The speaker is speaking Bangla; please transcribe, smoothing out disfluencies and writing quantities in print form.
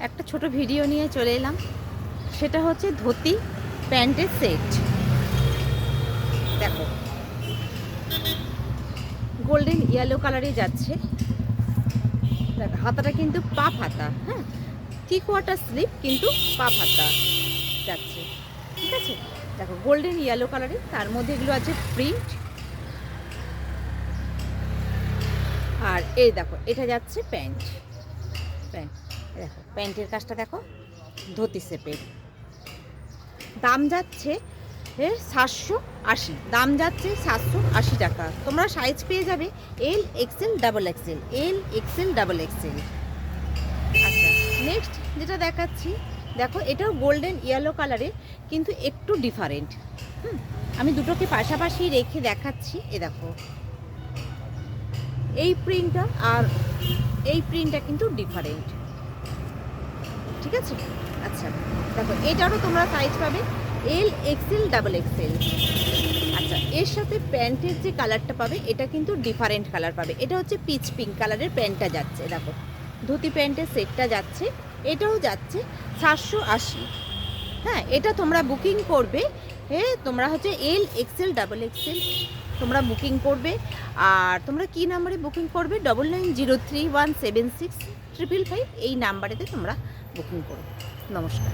একটা ছোট ভিডিও নিয়ে চলে এলাম। সেটা হচ্ছে ধুতি প্যান্টের সেট। দেখো গোল্ডেন ইয়েলো কালারে যাচ্ছে। দেখো হাতাটা কিন্তু পাপ হাতা, হ্যাঁ, 3/4 স্লিপ কিন্তু পাপ হাতা যাচ্ছে, ঠিক আছে। দেখো গোল্ডেন ইয়েলো কালারে, তার মধ্যে এগুলো আছে প্রিন্ট। আর এই দেখো এটা যাচ্ছে প্যান্ট। দেখো প্যান্টের কাজটা দেখো, ধুতি শেপের। দাম যাচ্ছে 780, দাম যাচ্ছে 780 টাকা। তোমরা সাইজ পেয়ে যাবে L XL double XL, L XL double XL. আচ্ছা, নেক্সট যেটা দেখাচ্ছি, দেখো এটাও গোল্ডেন ইয়েলো কালারের, কিন্তু একটু ডিফারেন্ট। আমি দুটোকে পাশাপাশি রেখে দেখাচ্ছি। এ দেখো এই প্রিন্টটা আর এই প্রিন্টটা কিন্তু ডিফারেন্ট, ঠিক আছে। আচ্ছা দেখো এটারও তোমরা সাইজ পাবে এল এক্সেল ডাবল এক্সেল। আচ্ছা, এর সাথে প্যান্টের যে কালারটা পাবে এটা কিন্তু ডিফারেন্ট কালার পাবে। এটা হচ্ছে পিচ পিঙ্ক কালারের প্যান্টটা যাচ্ছে। দেখো ধুতি প্যান্টের সেটটা যাচ্ছে, এটাও যাচ্ছে 780। হ্যাঁ, এটা তোমরা বুকিং করবে, তোমরা হচ্ছে এল এক্সেল ডাবল এক্সেল তোমরা বুকিং করবে। আর তোমরা কি নাম্বারে বুকিং করবে? 9903176555, এই নাম্বারেতে তোমরা বুকিং করো। নমস্কার।